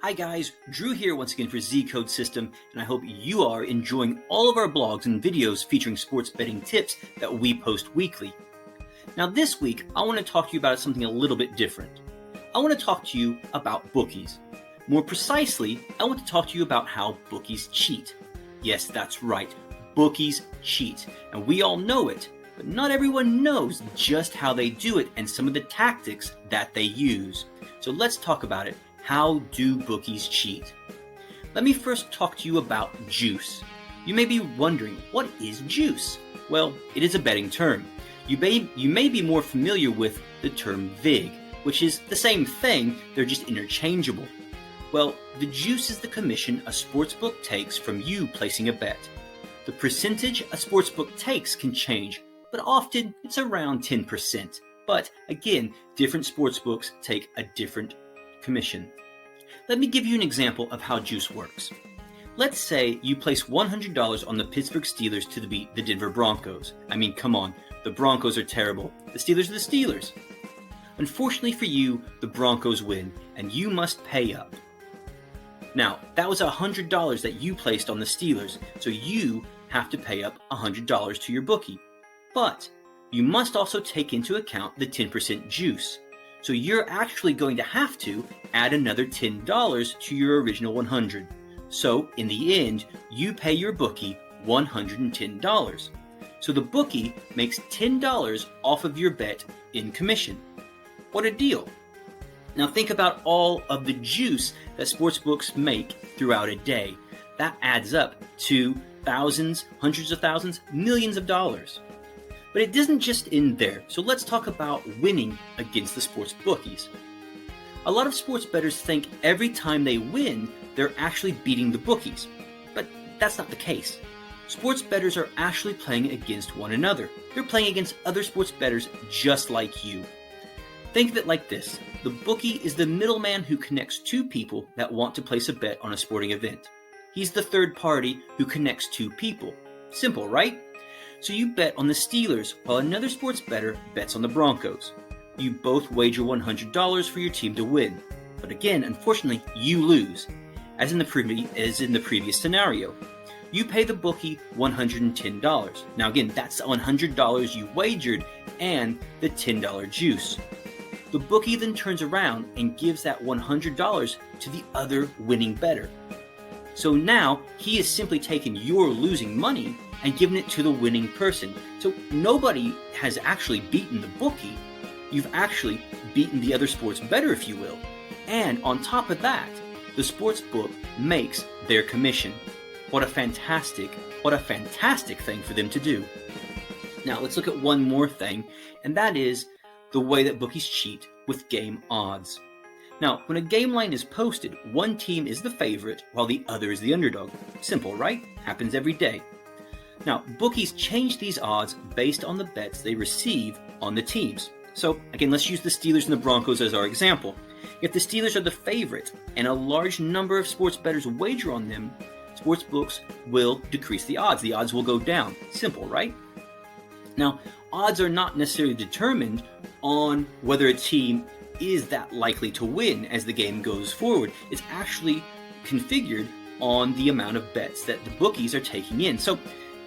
Hi guys, Drew here once again for Z Code System, and I hope you are enjoying all of our blogs and videos featuring sports betting tips that we post weekly. Now this week, I want to talk to you about something a little bit different. I want to talk to you about bookies. More precisely, I want to talk to you about how bookies cheat. Yes, that's right, bookies cheat, and we all know it, but not everyone knows just how they do it and some of the tactics that they use. So let's talk about it. How do bookies cheat? Let me first talk to you about juice. You may be wondering, what is juice? Well, it is a betting term. You may be more familiar with the term vig, which is the same thing, they're just interchangeable. Well, the juice is the commission a sportsbook takes from you placing a bet. The percentage a sportsbook takes can change, but often it's around 10%. But again, different sportsbooks take a different commission. Let me give you an example of how juice works. Let's say you place $100 on the Pittsburgh Steelers to beat the Denver Broncos. I mean, come on, the Broncos are terrible. The Steelers are the Steelers. Unfortunately for you, the Broncos win, and you must pay up. Now, that was $100 that you placed on the Steelers, so you have to pay up $100 to your bookie. But you must also take into account the 10% juice. So you're actually going to have to add another $10 to your original $100. So in the end, you pay your bookie $110. So the bookie makes $10 off of your bet in commission. What a deal. Now think about all of the juice that sportsbooks make throughout a day. That adds up to thousands, hundreds of thousands, millions of dollars. But it doesn't just end there, so let's talk about winning against the sports bookies. A lot of sports bettors think every time they win, they're actually beating the bookies. But that's not the case. Sports bettors are actually playing against one another. They're playing against other sports bettors just like you. Think of it like this. The bookie is the middleman who connects two people that want to place a bet on a sporting event. He's the third party who connects two people. Simple, right? So you bet on the Steelers while another sports bettor bets on the Broncos. You both wager $100 for your team to win. But again, unfortunately, you lose, as in the previous scenario. You pay the bookie $110. Now again, that's $100 you wagered and the $10 juice. The bookie then turns around and gives that $100 to the other winning bettor. So now he is simply taking your losing money and giving it to the winning person. So nobody has actually beaten the bookie. You've actually beaten the other sports bettor, if you will. And on top of that, the sports book makes their commission. What a fantastic thing for them to do. Now let's look at one more thing, and that is the way that bookies cheat with game odds. Now, when a game line is posted, one team is the favorite while the other is the underdog. Simple, right? Happens every day. Now, bookies change these odds based on the bets they receive on the teams. So, again, let's use the Steelers and the Broncos as our example. If the Steelers are the favorite and a large number of sports bettors wager on them, sports books will decrease the odds. The odds will go down. Simple, right? Now, odds are not necessarily determined on whether a team is that likely to win as the game goes forward. It's actually configured on the amount of bets that the bookies are taking in. So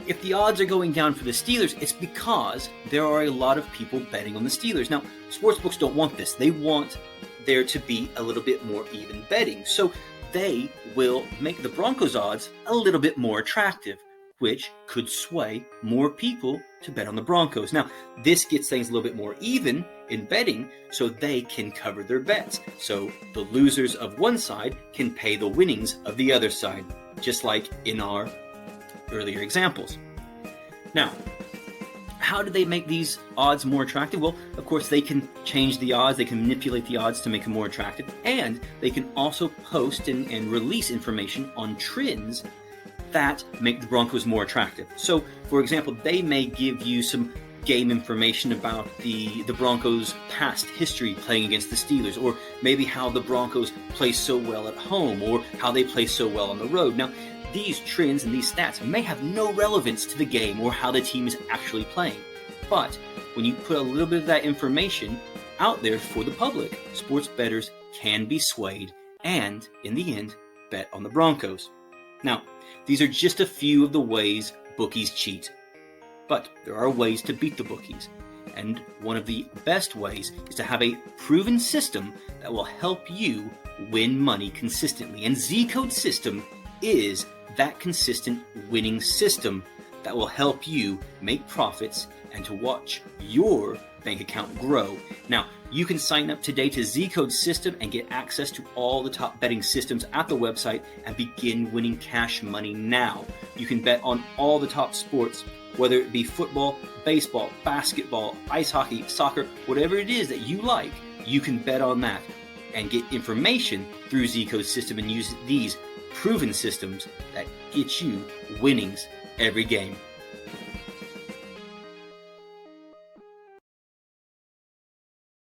if the odds are going down for the Steelers, it's because there are a lot of people betting on the Steelers. Now, sportsbooks don't want this. They want there to be a little bit more even betting. So they will make the Broncos odds a little bit more attractive, which could sway more people to bet on the Broncos. Now, this gets things a little bit more even in betting, so they can cover their bets. So the losers of one side can pay the winnings of the other side, just like in our earlier examples. Now, how do they make these odds more attractive? Well, of course, they can change the odds, they can manipulate the odds to make them more attractive, and they can also post and release information on trends that make the Broncos more attractive. So, for example, they may give you some game information about the Broncos' past history playing against the Steelers, or maybe how the Broncos play so well at home, or how they play so well on the road. Now, these trends and these stats may have no relevance to the game or how the team is actually playing. But when you put a little bit of that information out there for the public, sports bettors can be swayed and, in the end, bet on the Broncos. Now, these are just a few of the ways bookies cheat. But there are ways to beat the bookies, and one of the best ways is to have a proven system that will help you win money consistently. And Z-Code System is that consistent winning system that will help you make profits and to watch your bank account grow. Now, you can sign up today to Z-Code System and get access to all the top betting systems at the website and begin winning cash money now. You can bet on all the top sports, whether it be football, baseball, basketball, ice hockey, soccer, whatever it is that you like, you can bet on that and get information through Z-Code System and use these proven systems that get you winnings every game.